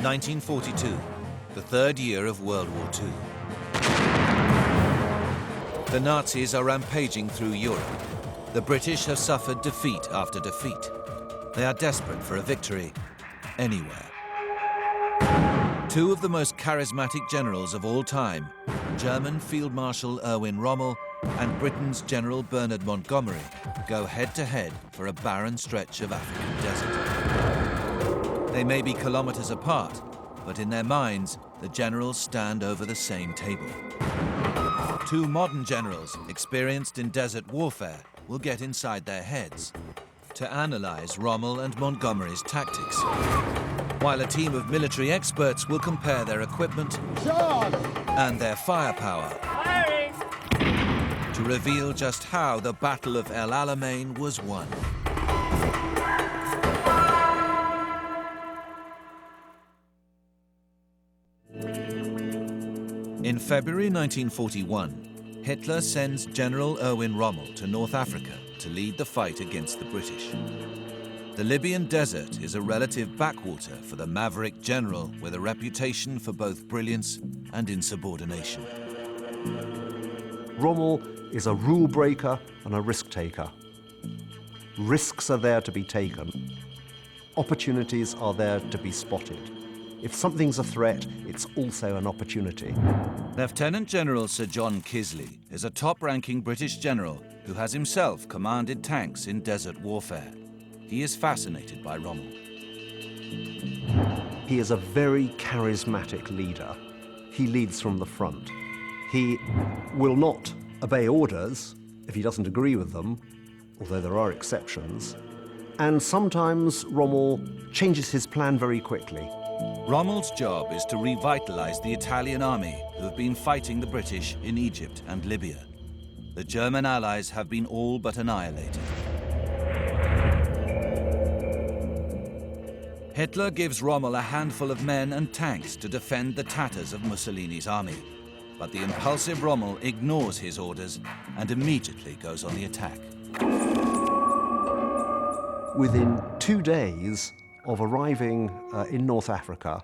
1942, the third year of World War II. The Nazis are rampaging through Europe. The British have suffered defeat after defeat. They are desperate for a victory anywhere. Two of the most charismatic generals of all time, German Field Marshal Erwin Rommel and Britain's General Bernard Montgomery, go head-to-head for a barren stretch of African desert. They may be kilometers apart, but in their minds, the generals stand over the same table. Two modern generals, experienced in desert warfare, will get inside their heads to analyze Rommel and Montgomery's tactics, while a team of military experts will compare their equipment and their firepower to reveal just how the Battle of El Alamein was won. In February 1941, Hitler sends General Erwin Rommel to North Africa to lead the fight against the British. The Libyan desert is a relative backwater for the maverick general with a reputation for both brilliance and insubordination. Rommel is a rule breaker and a risk taker. Risks are there to be taken. Opportunities are there to be spotted. If something's a threat, it's also an opportunity. Lieutenant General Sir John Kisley is a top-ranking British general who has himself commanded tanks in desert warfare. He is fascinated by Rommel. He is a very charismatic leader. He leads from the front. He will not obey orders if he doesn't agree with them, although there are exceptions. And sometimes Rommel changes his plan very quickly. Rommel's job is to revitalize the Italian army who have been fighting the British in Egypt and Libya. The German allies have been all but annihilated. Hitler gives Rommel a handful of men and tanks to defend the tatters of Mussolini's army. But the impulsive Rommel ignores his orders and immediately goes on the attack. Within 2 days of arriving in North Africa,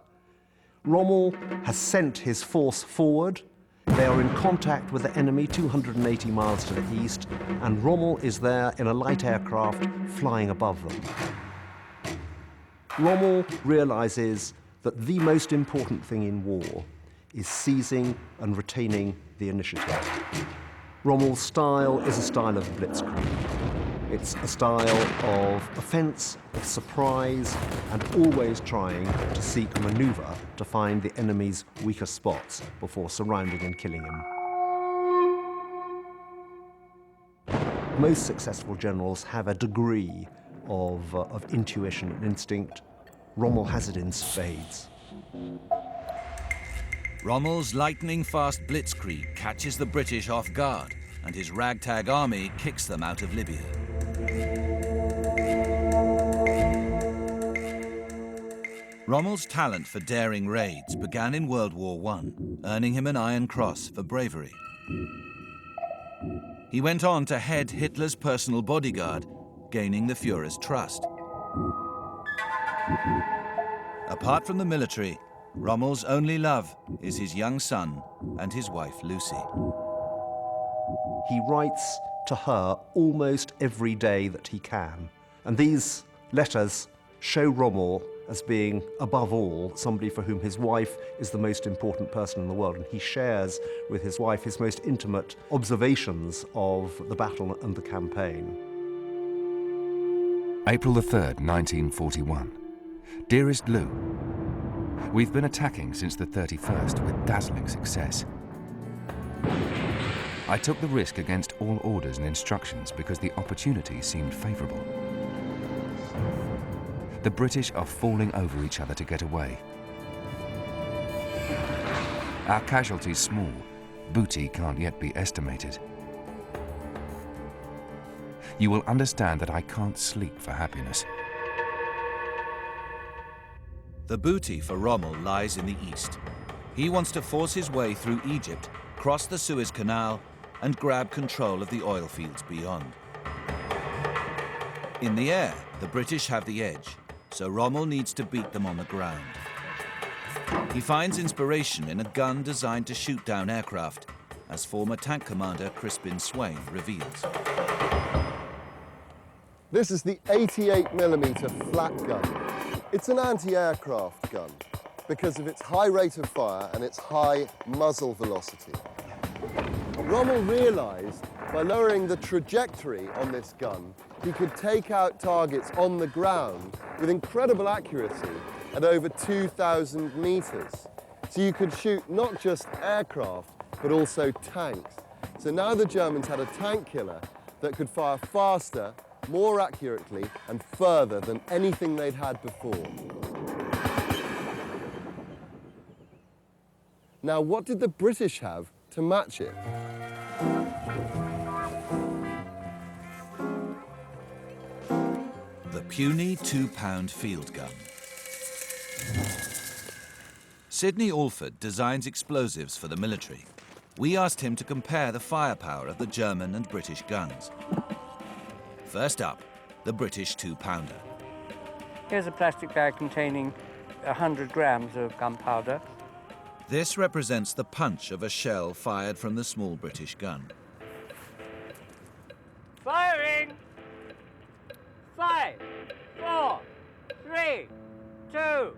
Rommel has sent his force forward. They are in contact with the enemy 280 miles to the east, and Rommel is there in a light aircraft flying above them. Rommel realizes that the most important thing in war is seizing and retaining the initiative. Rommel's style is a style of blitzkrieg. It's a style of offense, of surprise, and always trying to seek a maneuver to find the enemy's weaker spots before surrounding and killing him. Most successful generals have a degree of intuition and instinct. Rommel has it in spades. Rommel's lightning-fast blitzkrieg catches the British off guard, and his ragtag army kicks them out of Libya. Rommel's talent for daring raids began in World War I, earning him an Iron Cross for bravery. He went on to head Hitler's personal bodyguard, gaining the Führer's trust. Apart from the military, Rommel's only love is his young son and his wife, Lucy. He writes to her almost every day that he can. And these letters show Rommel as being, above all, somebody for whom his wife is the most important person in the world. And he shares with his wife his most intimate observations of the battle and the campaign. April the 3rd, 1941. Dearest Lou, we've been attacking since the 31st with dazzling success. I took the risk against all orders and instructions because the opportunity seemed favorable. The British are falling over each other to get away. Our casualties small, booty can't yet be estimated. You will understand that I can't sleep for happiness. The booty for Rommel lies in the east. He wants to force his way through Egypt, cross the Suez Canal, and grab control of the oil fields beyond. In the air, the British have the edge, so Rommel needs to beat them on the ground. He finds inspiration in a gun designed to shoot down aircraft, as former tank commander Crispin Swain reveals. This is the 88mm flat gun. It's an anti-aircraft gun because of its high rate of fire and its high muzzle velocity. Rommel realized by lowering the trajectory on this gun, he could take out targets on the ground with incredible accuracy at over 2,000 meters. So you could shoot not just aircraft, but also tanks. So now the Germans had a tank killer that could fire faster, more accurately, and further than anything they'd had before. Now, what did the British have to match it? The puny 2-pound field gun. Sidney Alford designs explosives for the military. We asked him to compare the firepower of the German and British guns. First up, the British 2-pounder. Here's a plastic bag containing 100 grams of gunpowder. This represents the punch of a shell fired from the small British gun. Firing! 5, 4, 3, 2,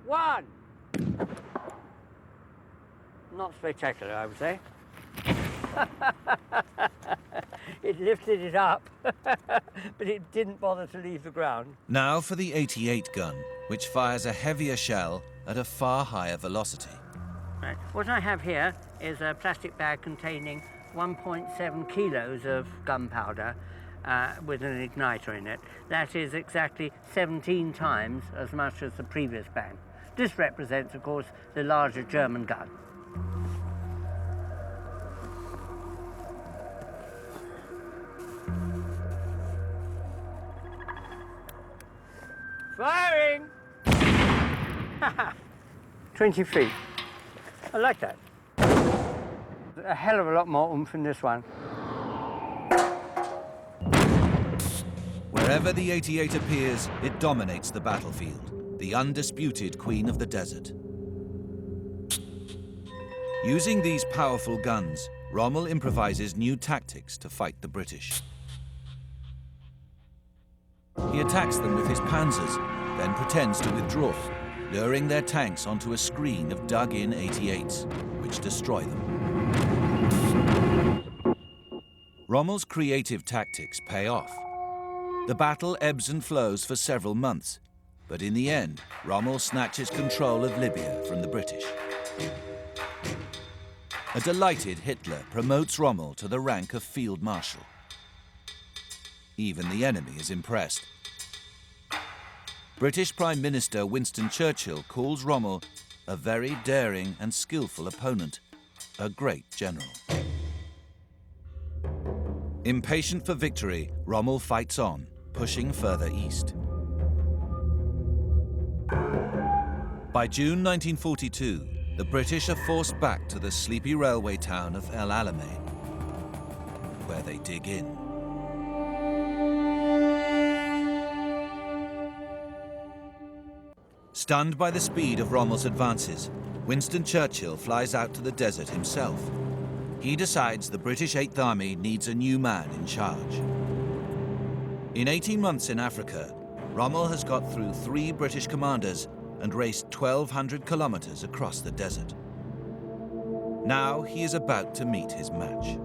1. Not spectacular, I would say. It lifted it up, but it didn't bother to leave the ground. Now for the 88 gun, which fires a heavier shell at a far higher velocity. Right. What I have here is a plastic bag containing 1.7 kilos of gunpowder with an igniter in it. That is exactly 17 times as much as the previous bag. This represents, of course, the larger German gun. Firing! 20 feet. I like that. A hell of a lot more oomph in this one. Wherever the 88 appears, it dominates the battlefield, the undisputed queen of the desert. Using these powerful guns, Rommel improvises new tactics to fight the British. He attacks them with his panzers, then pretends to withdraw, luring their tanks onto a screen of dug-in 88s, which destroy them. Rommel's creative tactics pay off. The battle ebbs and flows for several months, but in the end, Rommel snatches control of Libya from the British. A delighted Hitler promotes Rommel to the rank of Field Marshal. Even the enemy is impressed. British Prime Minister Winston Churchill calls Rommel a very daring and skillful opponent, a great general. Impatient for victory, Rommel fights on, pushing further east. By June 1942, the British are forced back to the sleepy railway town of El-Alamein, where they dig in. Stunned by the speed of Rommel's advances, Winston Churchill flies out to the desert himself. He decides the British 8th Army needs a new man in charge. In 18 months in Africa, Rommel has got through 3 British commanders and raced 1,200 kilometers across the desert. Now he is about to meet his match.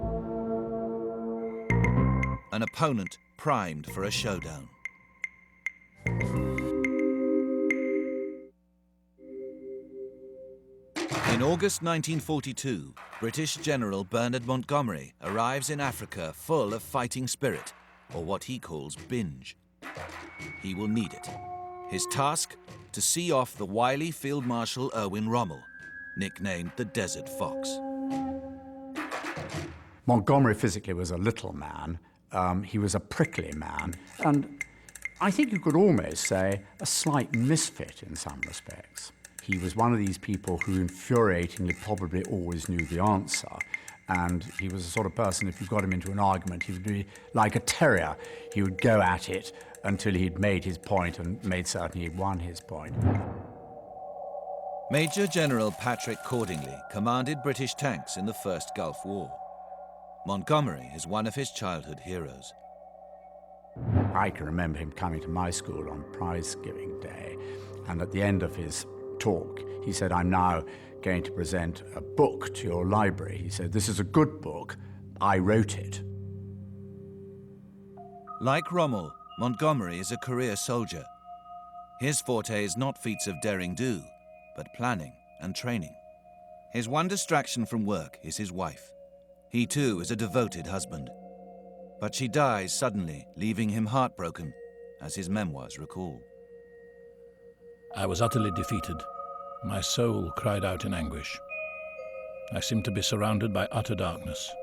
An opponent primed for a showdown. In August 1942, British General Bernard Montgomery arrives in Africa full of fighting spirit, or what he calls binge. He will need it. His task, to see off the wily Field Marshal Erwin Rommel, nicknamed the Desert Fox. Montgomery physically was a little man. He was a prickly man, and I think you could almost say a slight misfit in some respects. He was one of these people who infuriatingly probably always knew the answer. And he was the sort of person, if you got him into an argument, he would be like a terrier. He would go at it until he'd made his point and made certain he'd won his point. Major General Patrick Cordingley commanded British tanks in the First Gulf War. Montgomery is one of his childhood heroes. I can remember him coming to my school on prize-giving day, and at the end of his talk, he said, "I'm now going to present a book to your library." He said, "This is a good book. I wrote it." Like Rommel, Montgomery is a career soldier. His forte is not feats of daring-do, but planning and training. His one distraction from work is his wife. He too is a devoted husband. But she dies suddenly, leaving him heartbroken, as his memoirs recall. I was utterly defeated. My soul cried out in anguish. I seemed to be surrounded by utter darkness.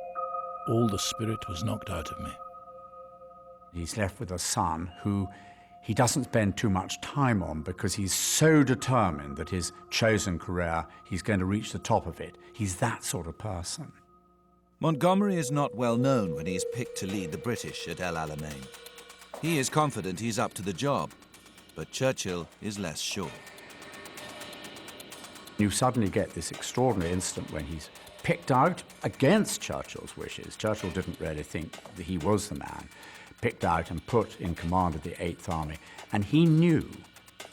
All the spirit was knocked out of me. He's left with a son who he doesn't spend too much time on because he's so determined that his chosen career, he's going to reach the top of it. He's that sort of person. Montgomery is not well known when he is picked to lead the British at El Alamein. He is confident he's up to the job, but Churchill is less sure. You suddenly get this extraordinary incident when he's picked out against Churchill's wishes. Churchill didn't really think that he was the man. Picked out and put in command of the 8th Army, and he knew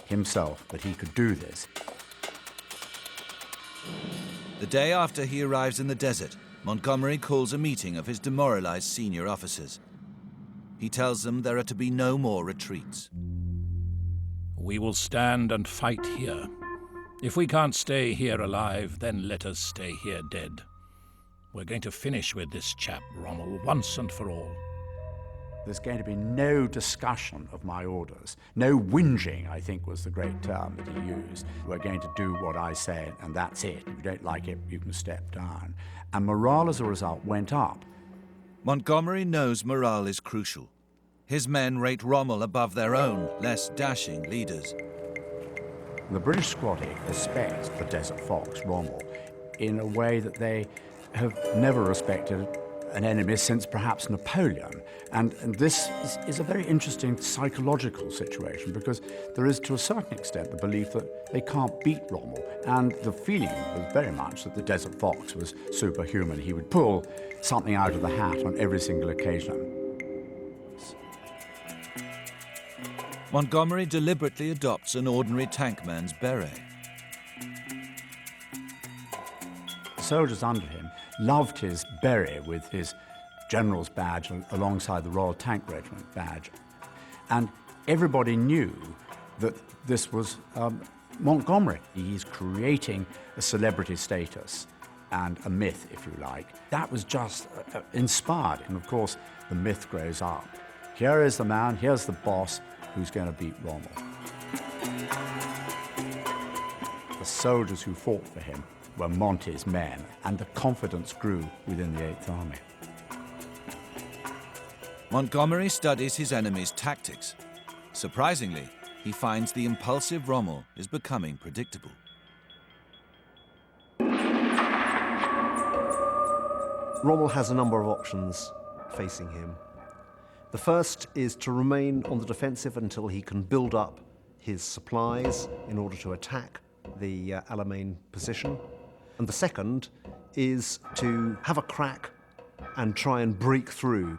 himself that he could do this. The day after he arrives in the desert, Montgomery calls a meeting of his demoralized senior officers. He tells them there are to be no more retreats. We will stand and fight here. If we can't stay here alive, then let us stay here dead. We're going to finish with this chap, Rommel, once and for all. There's going to be no discussion of my orders. No whinging, I think, was the great term that he used. We're going to do what I say, and that's it. If you don't like it, you can step down. And morale, as a result, went up. Montgomery knows morale is crucial. His men rate Rommel above their own, less dashing leaders. The British squaddy respects the Desert Fox, Rommel, in a way that they have never respected an enemy since perhaps Napoleon. And this is a very interesting psychological situation because there is, to a certain extent, the belief that they can't beat Rommel. And the feeling was very much that the Desert Fox was superhuman. He would pull something out of the hat on every single occasion. Montgomery deliberately adopts an ordinary tankman's beret. The soldiers under him loved his beret with his general's badge alongside the Royal Tank Regiment badge. And everybody knew that this was Montgomery. He's creating a celebrity status and a myth, if you like. That was just inspired. And of course, the myth grows up. Here is the man, here's the boss who's going to beat Rommel. The soldiers who fought for him were Monty's men, and the confidence grew within the 8th Army. Montgomery studies his enemy's tactics. Surprisingly, he finds the impulsive Rommel is becoming predictable. Rommel has a number of options facing him. The first is to remain on the defensive until he can build up his supplies in order to attack the Alamein position. And the second is to have a crack and try and break through.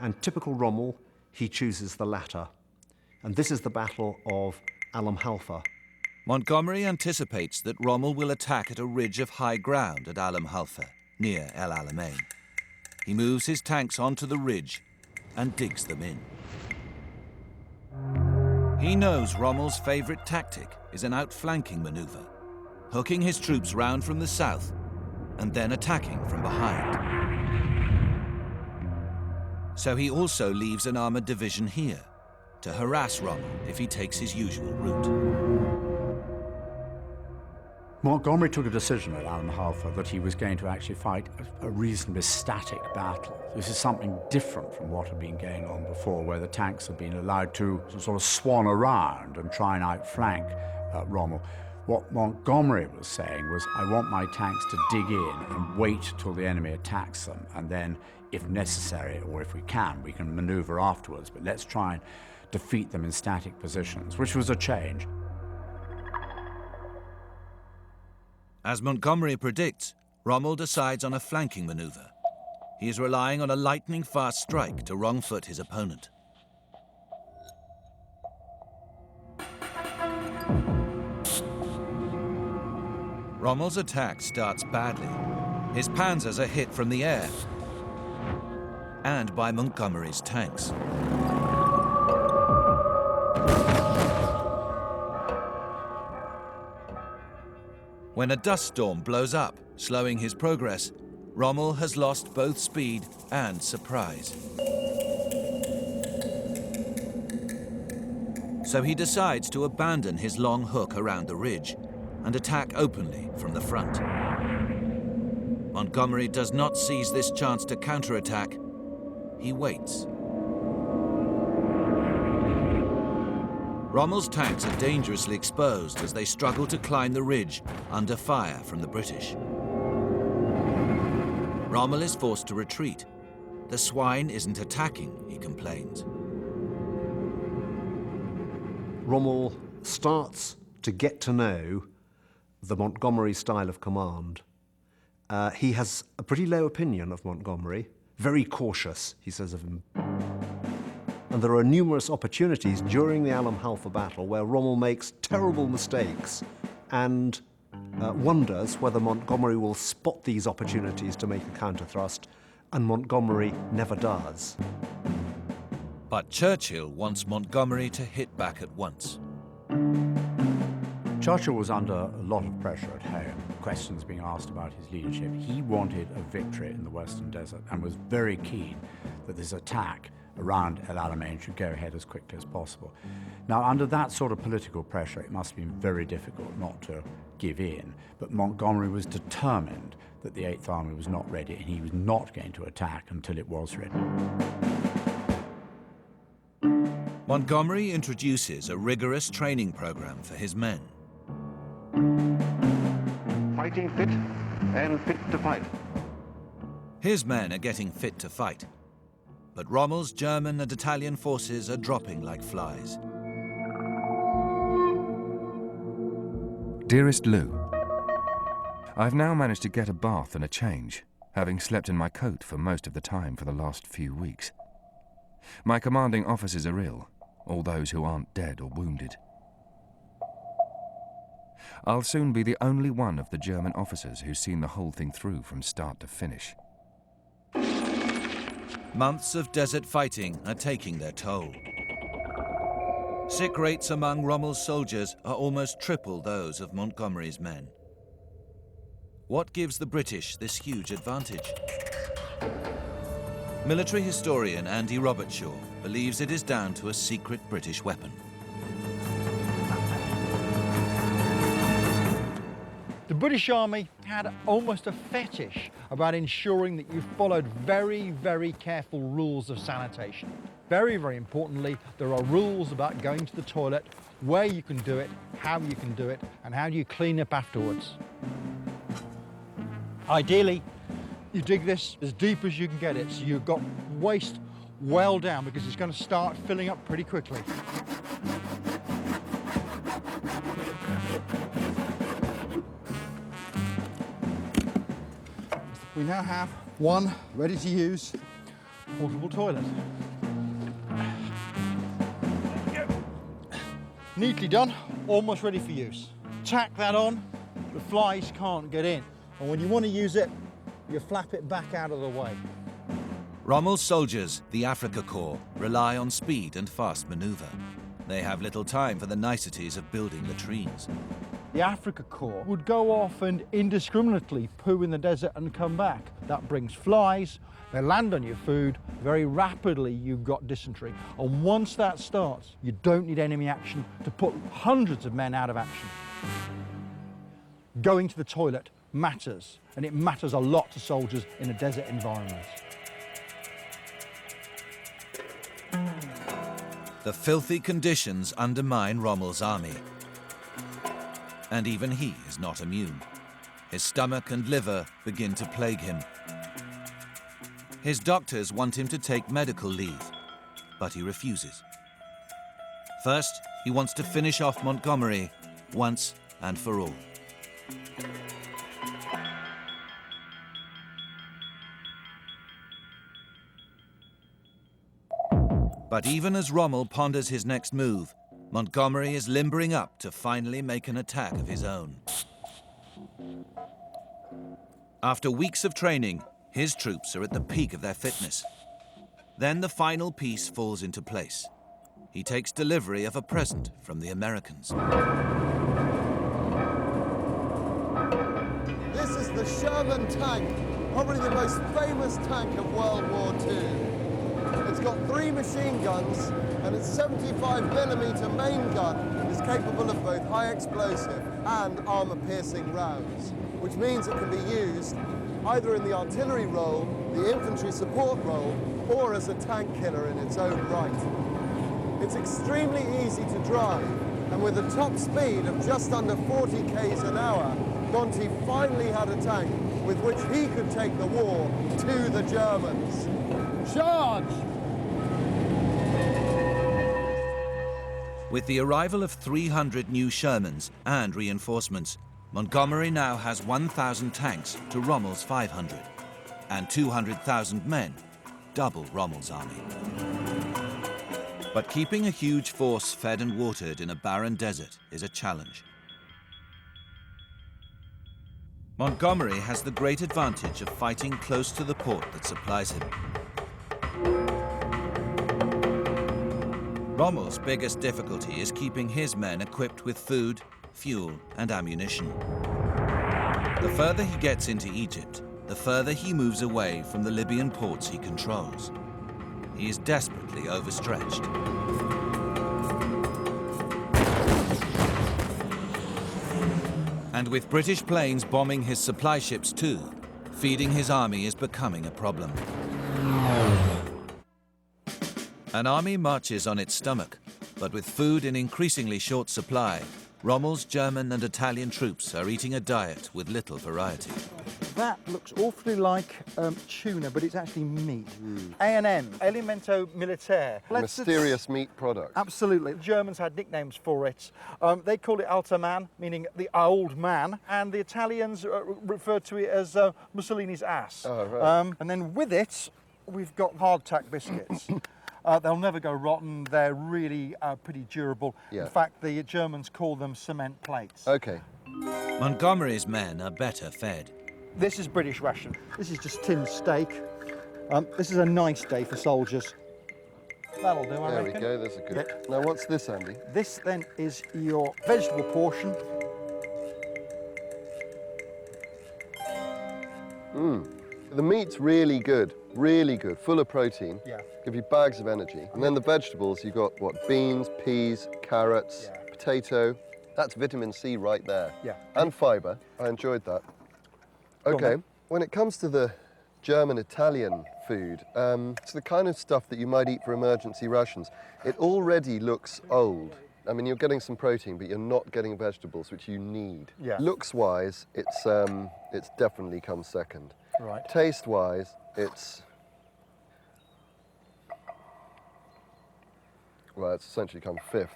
And typical Rommel, he chooses the latter. And this is the Battle of Alam Halfa. Montgomery anticipates that Rommel will attack at a ridge of high ground at Alam Halfa, near El Alamein. He moves his tanks onto the ridge and digs them in. He knows Rommel's favorite tactic is an outflanking maneuver, hooking his troops round from the south and then attacking from behind. So he also leaves an armoured division here to harass Rommel if he takes his usual route. Montgomery took a decision at Alam Halfa that he was going to actually fight a reasonably static battle. This is something different from what had been going on before, where the tanks had been allowed to sort of swan around and try and outflank Rommel. What Montgomery was saying was, I want my tanks to dig in and wait till the enemy attacks them, and then, if necessary, or if we can maneuver afterwards, but let's try and defeat them in static positions, which was a change. As Montgomery predicts, Rommel decides on a flanking maneuver. He is relying on a lightning-fast strike to wrong-foot his opponent. Rommel's attack starts badly. His panzers are hit from the air and by Montgomery's tanks. When a dust storm blows up, slowing his progress, Rommel has lost both speed and surprise. So he decides to abandon his long hook around the ridge and attack openly from the front. Montgomery does not seize this chance to counterattack. He waits. Rommel's tanks are dangerously exposed as they struggle to climb the ridge under fire from the British. Rommel is forced to retreat. The swine isn't attacking, he complains. Rommel starts to get to know the Montgomery style of command. He has a pretty low opinion of Montgomery, very cautious, he says of him. And there are numerous opportunities during the Alam Halfa battle where Rommel makes terrible mistakes and wonders whether Montgomery will spot these opportunities to make a counter-thrust, and Montgomery never does. But Churchill wants Montgomery to hit back at once. Churchill was under a lot of pressure at home, questions being asked about his leadership. He wanted a victory in the Western Desert and was very keen that this attack around El-Alamein should go ahead as quickly as possible. Now, under that sort of political pressure, it must have been very difficult not to give in, but Montgomery was determined that the Eighth Army was not ready, and he was not going to attack until it was ready. Montgomery introduces a rigorous training program for his men. Fighting fit and fit to fight. His men are getting fit to fight, but Rommel's German and Italian forces are dropping like flies. Dearest Lou, I've now managed to get a bath and a change, having slept in my coat for most of the time for the last few weeks. My commanding officers are ill, all those who aren't dead or wounded. I'll soon be the only one of the German officers who's seen the whole thing through from start to finish. Months of desert fighting are taking their toll. Sick rates among Rommel's soldiers are almost triple those of Montgomery's men. What gives the British this huge advantage? Military historian Andy Robertshaw believes it is down to a secret British weapon. The British Army had almost a fetish about ensuring that you followed very, very careful rules of sanitation. Very, very importantly, there are rules about going to the toilet, where you can do it, how you can do it, and how do you clean up afterwards. Ideally, you dig this as deep as you can get it, so you've got waste well down, because it's going to start filling up pretty quickly. We now have one ready-to-use portable toilet. Neatly done, almost ready for use. Tack that on, the flies can't get in. And when you want to use it, you flap it back out of the way. Rommel's soldiers, the Afrika Korps, rely on speed and fast maneuver. They have little time for the niceties of building latrines. The Afrika Korps would go off and indiscriminately poo in the desert and come back. That brings flies, they land on your food, very rapidly you've got dysentery. And once that starts, you don't need enemy action to put hundreds of men out of action. Going to the toilet matters, and it matters a lot to soldiers in a desert environment. The filthy conditions undermine Rommel's army. And even he is not immune. His stomach and liver begin to plague him. His doctors want him to take medical leave, but he refuses. First, he wants to finish off Montgomery once and for all. But even as Rommel ponders his next move, Montgomery is limbering up to finally make an attack of his own. After weeks of training, his troops are at the peak of their fitness. Then the final piece falls into place. He takes delivery of a present from the Americans. This is the Sherman tank, probably the most famous tank of World War II. It's got 3 machine guns, and its 75mm main gun is capable of both high explosive and armor-piercing rounds, which means it can be used either in the artillery role, the infantry support role, or as a tank killer in its own right. It's extremely easy to drive, and with a top speed of just under 40 k's an hour, Monty finally had a tank with which he could take the war to the Germans. Charge! With the arrival of 300 new Shermans and reinforcements, Montgomery now has 1,000 tanks to Rommel's 500, and 200,000 men, double Rommel's army. But keeping a huge force fed and watered in a barren desert is a challenge. Montgomery has the great advantage of fighting close to the port that supplies him. Rommel's biggest difficulty is keeping his men equipped with food, fuel, and ammunition. The further he gets into Egypt, the further he moves away from the Libyan ports he controls. He is desperately overstretched. And with British planes bombing his supply ships too, feeding his army is becoming a problem. An army marches on its stomach, but with food in increasingly short supply, Rommel's German and Italian troops are eating a diet with little variety. That looks awfully like tuna, but it's actually meat. A&M, Alimento Militaire. Mysterious meat product. Absolutely. The Germans had nicknames for it. They called it Alter Man, meaning the old man, and the Italians referred to it as Mussolini's ass. Oh, right. And then with it, we've got hardtack biscuits. They'll never go rotten. They're really pretty durable. Yeah. In fact, the Germans call them cement plates. Okay. Montgomery's men are better fed. This is British ration. This is just tinned steak. This is a nice day for soldiers. That'll do, I There reckon. we go, there's a good... Yeah. Now what's this, Andy? This then is your vegetable portion. The meat's really good, full of protein. Yeah. Give you bags of energy. And then the vegetables, you've got, what, beans, peas, carrots, Yeah. potato. That's vitamin C right there. Yeah. And fibre. I enjoyed that. Go on, Okay, then. when it comes to the German-Italian food, it's the kind of stuff that you might eat for emergency rations. It already looks old. I mean, you're getting some protein, but you're not getting vegetables, which you need. Yeah. Looks-wise, it's definitely come second. Right. Taste-wise, it's... Well, it's essentially come fifth.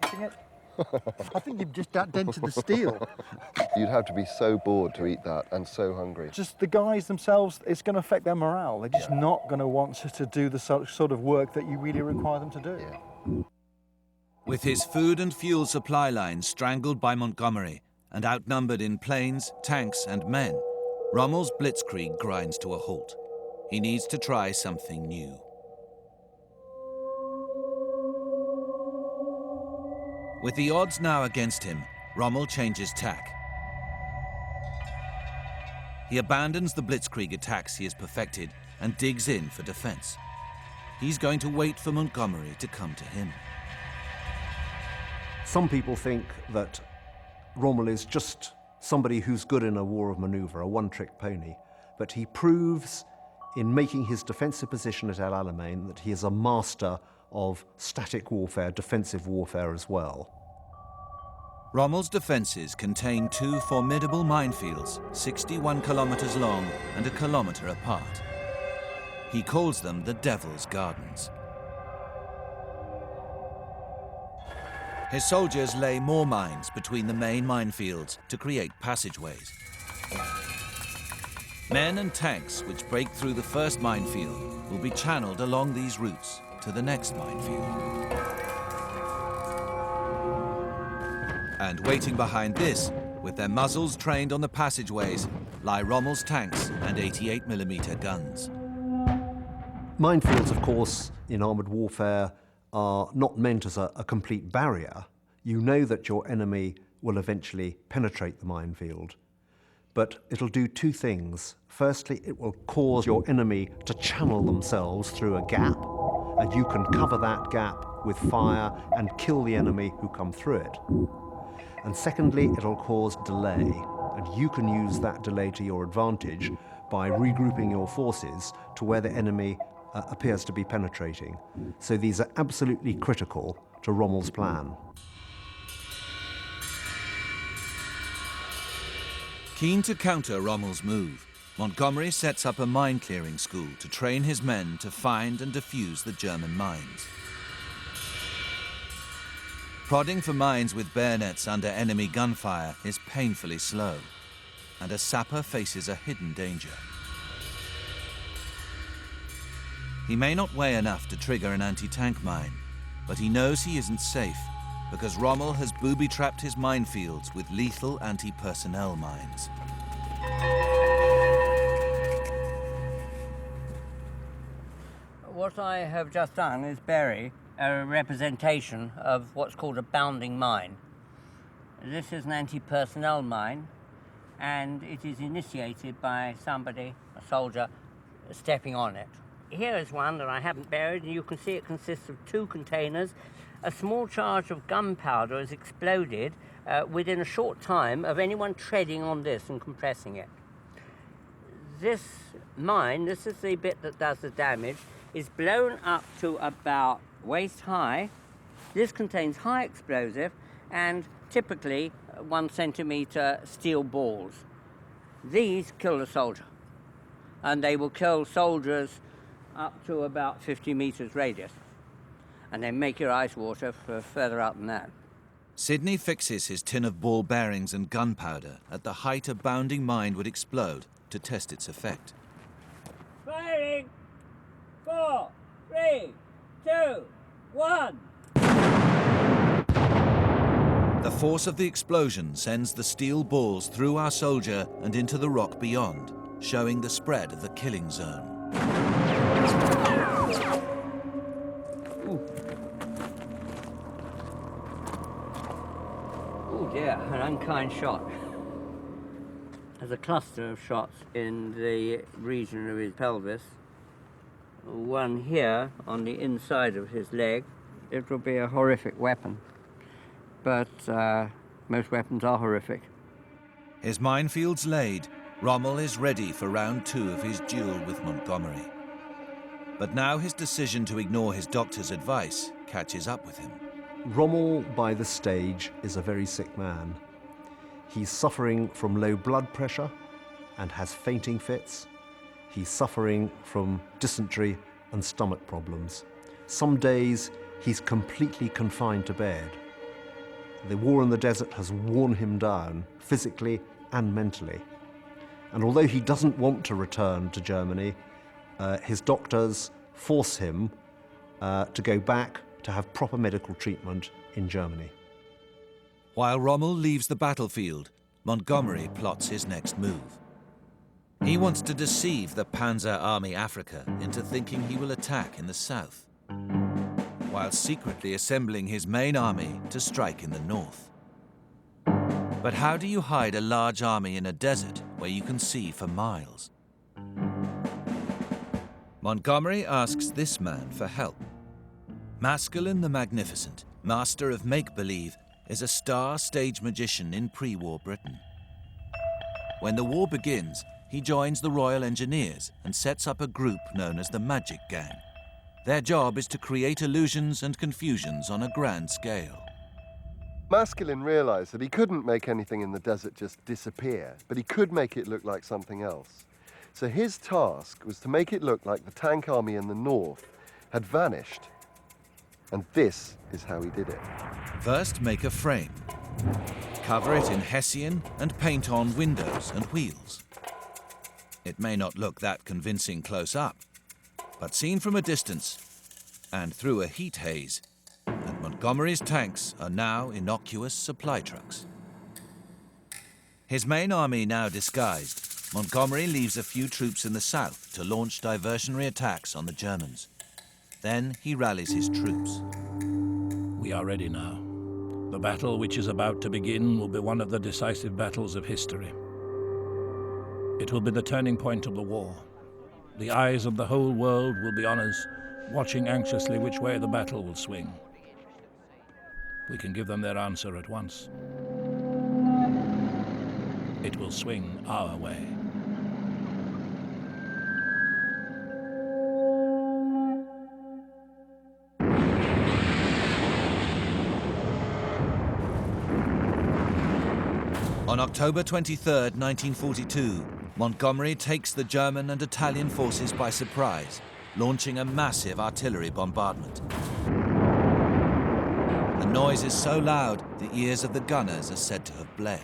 Eating it? I think you've just dented the steel. You'd have to be so bored to eat that and so hungry. Just the guys themselves, it's going to affect their morale. They're just not going to want to do the sort of work that you really require them to do. Yeah. With his food and fuel supply lines strangled by Montgomery and outnumbered in planes, tanks, and men, Rommel's blitzkrieg grinds to a halt. He needs to try something new. With the odds now against him, Rommel changes tack. He abandons the blitzkrieg attacks he has perfected and digs in for defense. He's going to wait for Montgomery to come to him. Some people think that Rommel is just somebody who's good in a war of maneuver, a one-trick pony, but he proves in making his defensive position at El Alamein that he is a master of static warfare, defensive warfare as well. Rommel's defenses contain two formidable minefields, 61 kilometers long and a kilometer apart. He calls them the Devil's Gardens. His soldiers lay more mines between the main minefields to create passageways. Men and tanks which break through the first minefield will be channeled along these routes to the next minefield. And waiting behind this, with their muzzles trained on the passageways, lie Rommel's tanks and 88mm guns. Minefields, of course, in armoured warfare are not meant as a complete barrier. You know that your enemy will eventually penetrate the minefield, but it'll do two things. Firstly, it will cause your enemy to channel themselves through a gap, and you can cover that gap with fire and kill the enemy who come through it. And secondly, it'll cause delay, and you can use that delay to your advantage by regrouping your forces to where the enemy appears to be penetrating. So these are absolutely critical to Rommel's plan. Keen to counter Rommel's move, Montgomery sets up a mine-clearing school to train his men to find and defuse the German mines. Prodding for mines with bayonets under enemy gunfire is painfully slow, and a sapper faces a hidden danger. He may not weigh enough to trigger an anti-tank mine, but he knows he isn't safe because Rommel has booby-trapped his minefields with lethal anti-personnel mines. What I have just done is bury a representation of what's called a bounding mine. This is an anti-personnel mine, and it is initiated by somebody, a soldier, stepping on it. Here is one that I haven't buried, and you can see it consists of two containers. A small charge of gunpowder has exploded within a short time of anyone treading on this and compressing it. This mine, this is the bit that does the damage, is blown up to about waist high. This contains high explosive and typically 1 centimeter steel balls. These kill the soldier, and they will kill soldiers up to about 50 meters radius, and they make your eyes water for further out than that. Sidney fixes his tin of ball bearings and gunpowder at the height a bounding mine would explode to test its effect. Firing! 4, 3, 2, 1. The force of the explosion sends the steel balls through our soldier and into the rock beyond, showing the spread of the killing zone. Oh dear, an unkind shot. There's a cluster of shots in the region of his pelvis. One here on the inside of his leg. It will be a horrific weapon, but most weapons are horrific. His minefields laid, Rommel is ready for round 2 of his duel with Montgomery. But now his decision to ignore his doctor's advice catches up with him. Rommel, by this stage, is a very sick man. He's suffering from low blood pressure and has fainting fits. He's suffering from dysentery and stomach problems. Some days, he's completely confined to bed. The war in the desert has worn him down, physically and mentally. And although he doesn't want to return to Germany, his doctors force him to go back to have proper medical treatment in Germany. While Rommel leaves the battlefield, Montgomery plots his next move. He wants to deceive the Panzer Army Africa into thinking he will attack in the south, while secretly assembling his main army to strike in the north. But how do you hide a large army in a desert where you can see for miles? Montgomery asks this man for help. Maskelyne the Magnificent, master of make-believe, is a star stage magician in pre-war Britain. When the war begins, he joins the Royal Engineers and sets up a group known as the Magic Gang. Their job is to create illusions and confusions on a grand scale. Maskelyne realised that he couldn't make anything in the desert just disappear, but he could make it look like something else. So his task was to make it look like the tank army in the north had vanished. And this is how he did it. First, make a frame. Cover it in Hessian and paint on windows and wheels. It may not look that convincing close up, but seen from a distance and through a heat haze, and Montgomery's tanks are now innocuous supply trucks. His main army now disguised, Montgomery leaves a few troops in the south to launch diversionary attacks on the Germans. Then he rallies his troops. We are ready now. The battle which is about to begin will be one of the decisive battles of history. It will be the turning point of the war. The eyes of the whole world will be on us, watching anxiously which way the battle will swing. We can give them their answer at once. It will swing our way. On October 23, 1942, Montgomery takes the German and Italian forces by surprise, launching a massive artillery bombardment. The noise is so loud, the ears of the gunners are said to have bled.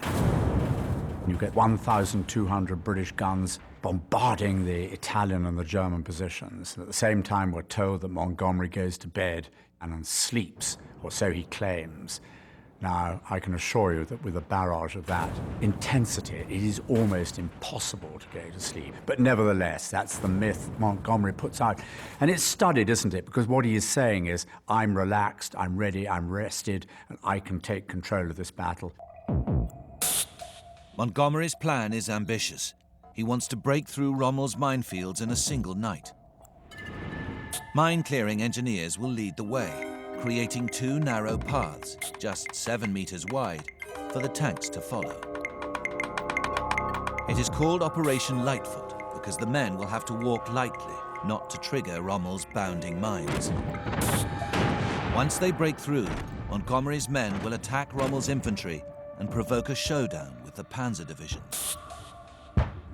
You get 1,200 British guns bombarding the Italian and the German positions. At the same time, we're told that Montgomery goes to bed and sleeps, or so he claims. Now, I can assure you that with a barrage of that intensity, it is almost impossible to go to sleep. But nevertheless, that's the myth Montgomery puts out. And it's studied, isn't it? Because what he is saying is, I'm relaxed, I'm ready, I'm rested, and I can take control of this battle. Montgomery's plan is ambitious. He wants to break through Rommel's minefields in a single night. Mine-clearing engineers will lead the way, creating two narrow paths, just 7 meters wide, for the tanks to follow. It is called Operation Lightfoot because the men will have to walk lightly, not to trigger Rommel's bounding mines. Once they break through, Montgomery's men will attack Rommel's infantry and provoke a showdown with the Panzer Division.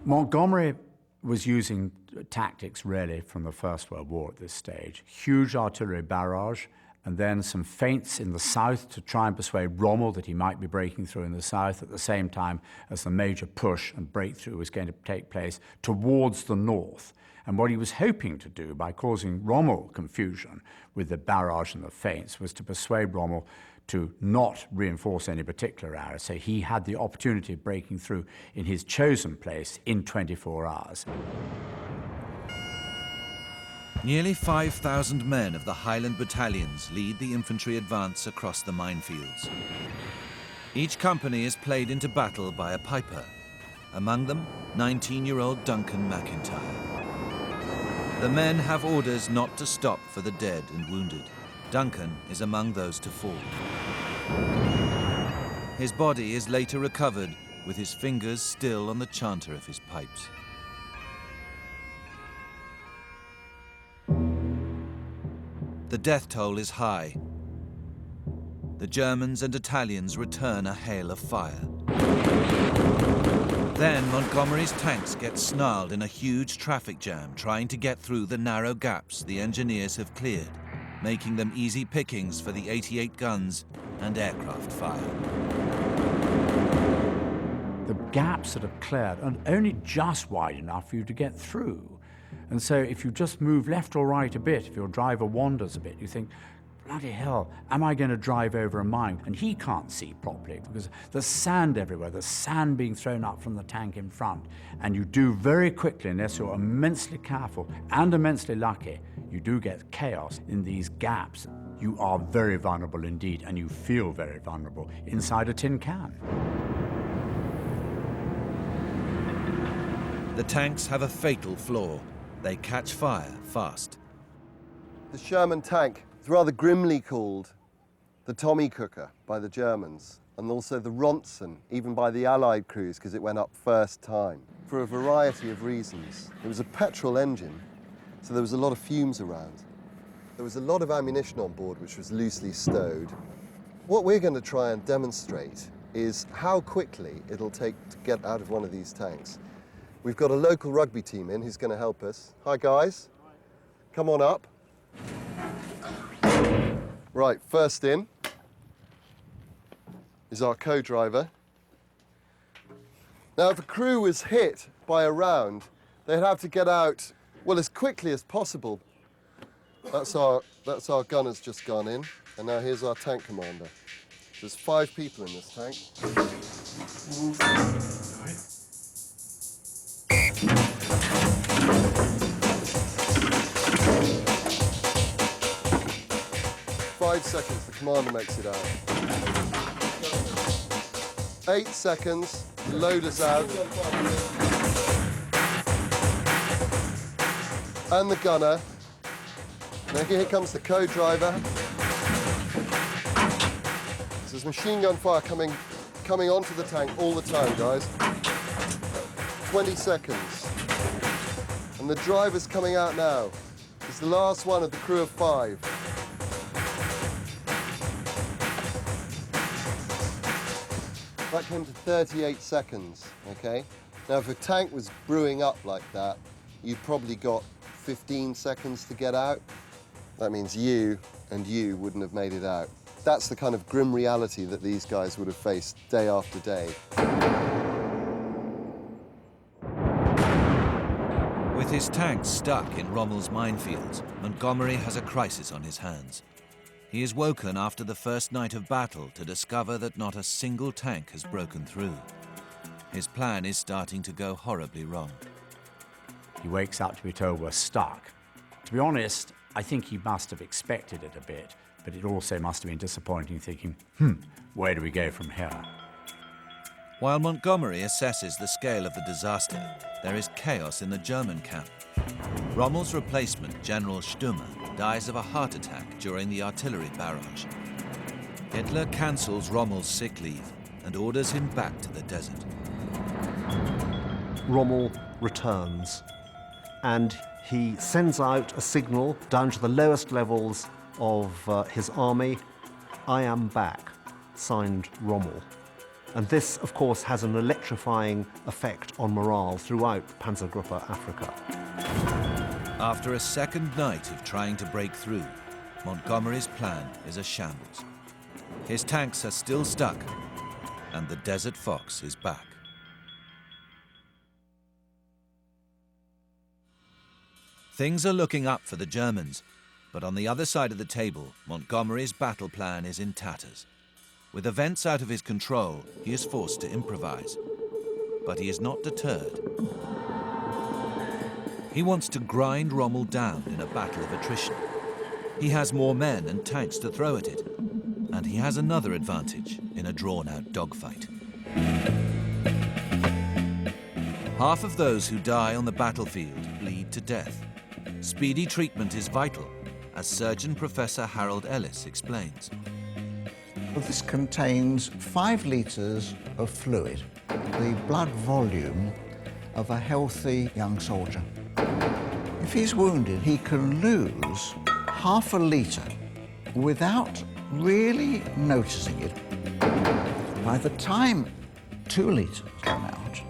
Montgomery was using tactics really from the First World War at this stage. Huge artillery barrage, and then some feints in the south to try and persuade Rommel that he might be breaking through in the south at the same time as the major push and breakthrough was going to take place towards the north. And what he was hoping to do by causing Rommel confusion with the barrage and the feints was to persuade Rommel to not reinforce any particular area, so he had the opportunity of breaking through in his chosen place in 24 hours. Nearly 5,000 men of the Highland battalions lead the infantry advance across the minefields. Each company is played into battle by a piper, among them 19-year-old Duncan McIntyre. The men have orders not to stop for the dead and wounded. Duncan is among those to fall. His body is later recovered with his fingers still on the chanter of his pipes. The death toll is high. The Germans and Italians return a hail of fire. Then Montgomery's tanks get snarled in a huge traffic jam trying to get through the narrow gaps the engineers have cleared, making them easy pickings for the 88 guns and aircraft fire. The gaps that are cleared are only just wide enough for you to get through. And so if you just move left or right a bit, if your driver wanders a bit, you think, bloody hell, am I going to drive over a mine? And he can't see properly because there's sand everywhere, there's sand being thrown up from the tank in front. And you do very quickly, unless you're immensely careful and immensely lucky, you do get chaos in these gaps. You are very vulnerable indeed, and you feel very vulnerable inside a tin can. The tanks have a fatal flaw. They catch fire fast. The Sherman tank is rather grimly called the Tommy Cooker by the Germans, and also the Ronson, even by the Allied crews, because it went up first time, for a variety of reasons. It was a petrol engine, so there was a lot of fumes around. There was a lot of ammunition on board, which was loosely stowed. What we're going to try and demonstrate is how quickly it'll take to get out of one of these tanks. We've got a local rugby team in who's going to help us. Hi, guys. Come on up. Right, first in is our co-driver. Now, if a crew was hit by a round, They'd have to get out, well, as quickly as possible. That's our gunners just gone in, and now here's our tank commander. There's 5 people in this tank. Five seconds, the commander makes it out. 8 seconds, the loader's out. And the gunner. Now here comes the co-driver. So there's machine gun fire coming onto the tank all the time, guys. 20 seconds. And the driver's coming out now. He's the last one of the crew of 5. That came to 38 seconds, okay? Now, if a tank was brewing up like that, you'd probably got 15 seconds to get out. That means you and you wouldn't have made it out. That's the kind of grim reality that these guys would have faced day after day. With his tanks stuck in Rommel's minefields, Montgomery has a crisis on his hands. He is woken after the first night of battle to discover that not a single tank has broken through. His plan is starting to go horribly wrong. He wakes up to be told we're stuck. To be honest, I think he must have expected it a bit, but it also must have been disappointing thinking, where do we go from here? While Montgomery assesses the scale of the disaster, there is chaos in the German camp. Rommel's replacement, General Stumme, dies of a heart attack during the artillery barrage. Hitler cancels Rommel's sick leave and orders him back to the desert. Rommel returns, and he sends out a signal down to the lowest levels of his army, "I am back," signed Rommel. And this, of course, has an electrifying effect on morale throughout Panzergruppe Africa. After a second night of trying to break through, Montgomery's plan is a shambles. His tanks are still stuck, and the Desert Fox is back. Things are looking up for the Germans, but on the other side of the table, Montgomery's battle plan is in tatters. With events out of his control, he is forced to improvise. But he is not deterred. He wants to grind Rommel down in a battle of attrition. He has more men and tanks to throw at it. And he has another advantage in a drawn-out dogfight. Half of those who die on the battlefield bleed to death. Speedy treatment is vital, as Surgeon Professor Harold Ellis explains. Well, this contains 5 litres of fluid, the blood volume of a healthy young soldier. If he's wounded, he can lose half a litre without really noticing it. By the time 2 litres come out,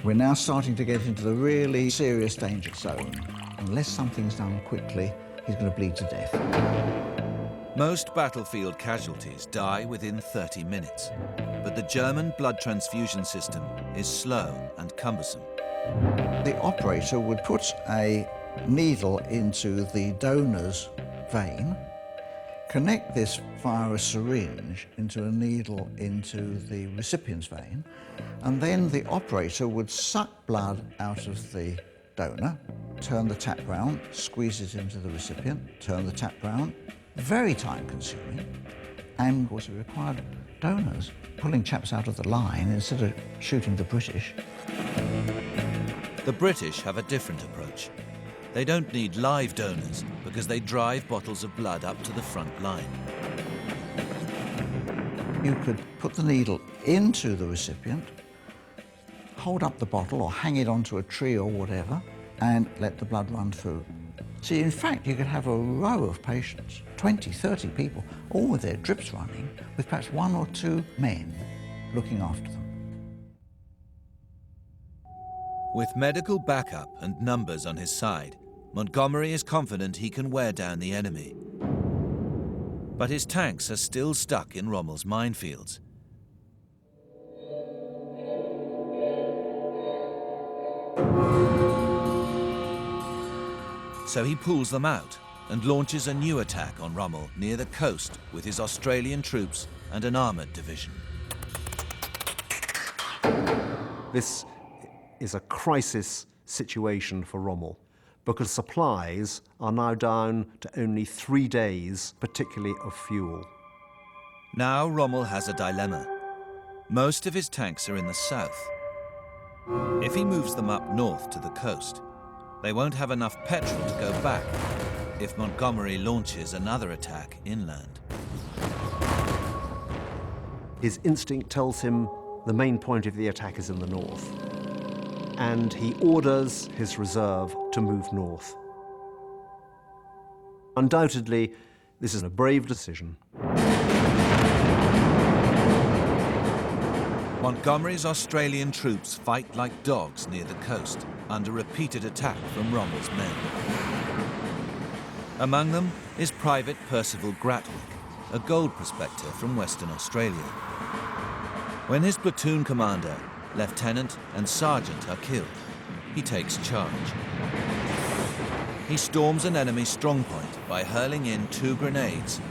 we're now starting to get into the really serious danger zone. Unless something's done quickly, he's going to bleed to death. Most battlefield casualties die within 30 minutes, but the German blood transfusion system is slow and cumbersome. The operator would put a needle into the donor's vein, connect this via a syringe into a needle into the recipient's vein, and then the operator would suck blood out of the donor, turn the tap round, squeeze it into the recipient, turn the tap round. Very time-consuming, and of course it required donors pulling chaps out of the line instead of shooting the British. The British have a different approach. They don't need live donors because they drive bottles of blood up to the front line. You could put the needle into the recipient, hold up the bottle or hang it onto a tree or whatever, and let the blood run through. See, in fact, you could have a row of patients, 20, 30 people, all with their drips running, with perhaps 1 or 2 men looking after them. With medical backup and numbers on his side, Montgomery is confident he can wear down the enemy. But his tanks are still stuck in Rommel's minefields. So he pulls them out and launches a new attack on Rommel near the coast with his Australian troops and an armoured division. This is a crisis situation for Rommel because supplies are now down to only 3 days, particularly of fuel. Now Rommel has a dilemma. Most of his tanks are in the south. If he moves them up north to the coast, they won't have enough petrol to go back if Montgomery launches another attack inland. His instinct tells him the main point of the attack is in the north, and he orders his reserve to move north. Undoubtedly, this is a brave decision. Montgomery's Australian troops fight like dogs near the coast under repeated attack from Rommel's men. Among them is Private Percival Gratwick, a gold prospector from Western Australia. When his platoon commander, lieutenant and sergeant are killed, he takes charge. He storms an enemy strongpoint by hurling in 2 grenades,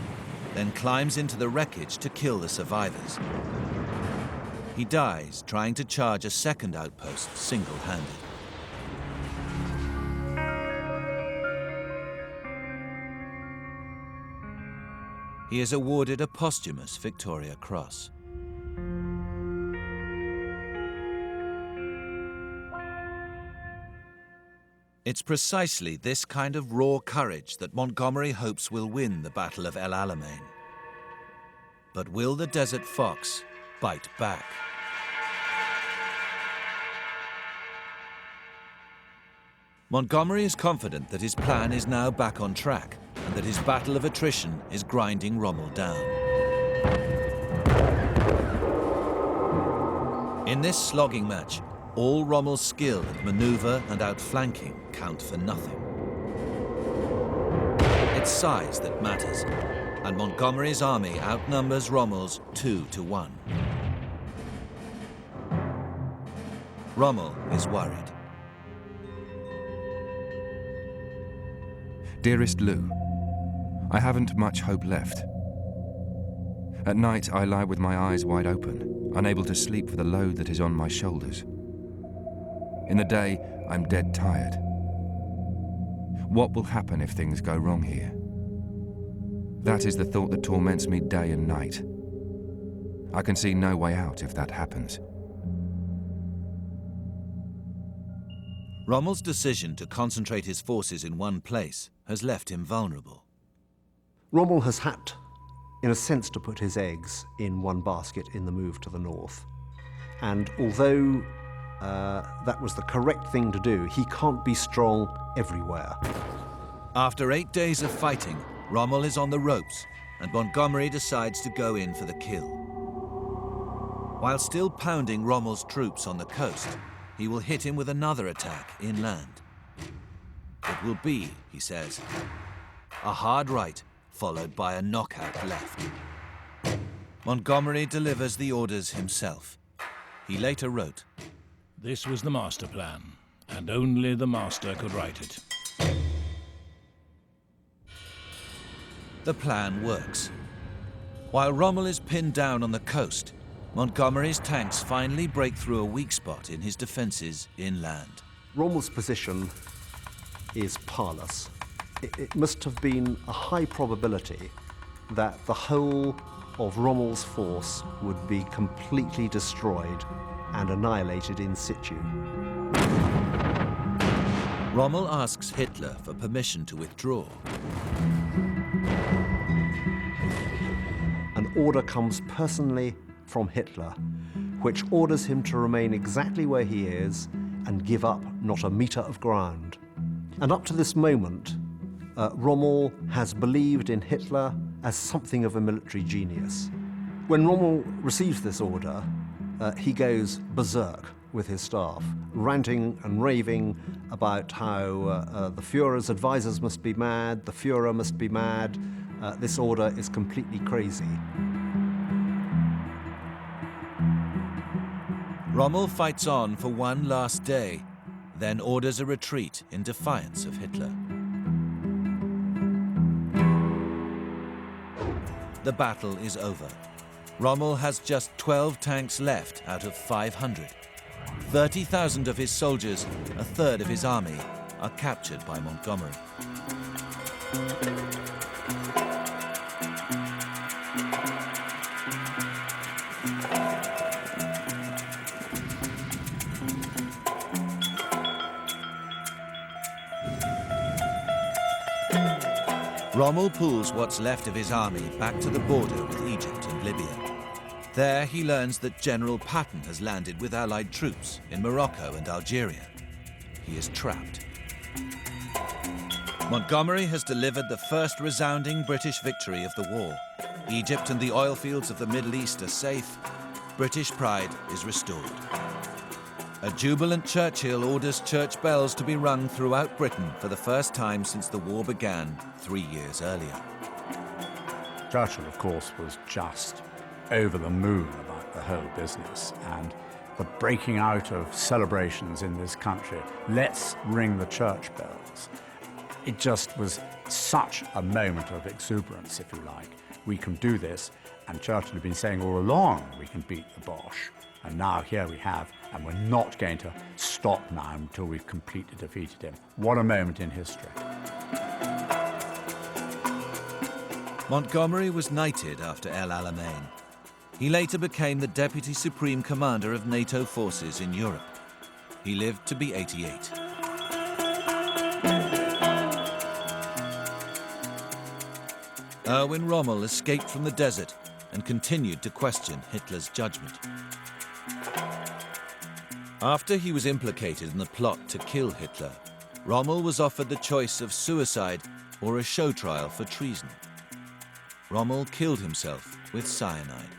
then climbs into the wreckage to kill the survivors. He dies trying to charge a second outpost single-handed. He is awarded a posthumous Victoria Cross. It's precisely this kind of raw courage that Montgomery hopes will win the Battle of El Alamein. But will the Desert Fox bite back? Montgomery is confident that his plan is now back on track and that his battle of attrition is grinding Rommel down. In this slogging match, all Rommel's skill at maneuver and outflanking count for nothing. It's size that matters, and Montgomery's army outnumbers Rommel's 2-1. Rommel is worried. Dearest Lou, I haven't much hope left. At night, I lie with my eyes wide open, unable to sleep for the load that is on my shoulders. In the day, I'm dead tired. What will happen if things go wrong here? That is the thought that torments me day and night. I can see no way out if that happens. Rommel's decision to concentrate his forces in one place has left him vulnerable. Rommel has had, in a sense, to put his eggs in one basket in the move to the north. And although that was the correct thing to do, he can't be strong everywhere. After 8 days of fighting, Rommel is on the ropes, and Montgomery decides to go in for the kill. While still pounding Rommel's troops on the coast, he will hit him with another attack inland. It will be, he says, a hard right followed by a knockout left. Montgomery delivers the orders himself. He later wrote, "This was the master plan, and only the master could write it." The plan works. While Rommel is pinned down on the coast, Montgomery's tanks finally break through a weak spot in his defences inland. Rommel's position is parlous. It must have been a high probability that the whole of Rommel's force would be completely destroyed and annihilated in situ. Rommel asks Hitler for permission to withdraw. An order comes personally from Hitler, which orders him to remain exactly where he is and give up not a metre of ground. And up to this moment, Rommel has believed in Hitler as something of a military genius. When Rommel receives this order, he goes berserk with his staff, ranting and raving about how the Führer's advisors must be mad, the Führer must be mad, this order is completely crazy. Rommel fights on for one last day, then orders a retreat in defiance of Hitler. the battle is over. Rommel has just 12 tanks left out of 500. 30,000 of his soldiers, a third of his army, are captured by Montgomery. Rommel pulls what's left of his army back to the border with Egypt and Libya. There he learns that General Patton has landed with Allied troops in Morocco and Algeria. He is trapped. Montgomery has delivered the first resounding British victory of the war. Egypt and the oil fields of the Middle East are safe. British pride is restored. A jubilant Churchill orders church bells to be rung throughout Britain for the first time since the war began 3 years earlier. Churchill, of course, was just over the moon about the whole business and the breaking out of celebrations in this country. Let's ring the church bells. It just was such a moment of exuberance, if you like. We can do this, and Churchill had been saying all along we can beat the Boche. And now here we have, and we're not going to stop now until we've completely defeated him. What a moment in history. Montgomery was knighted after El-Alamein. He later became the Deputy Supreme Commander of NATO forces in Europe. He lived to be 88. Erwin Rommel escaped from the desert and continued to question Hitler's judgment. After he was implicated in the plot to kill Hitler, Rommel was offered the choice of suicide or a show trial for treason. Rommel killed himself with cyanide.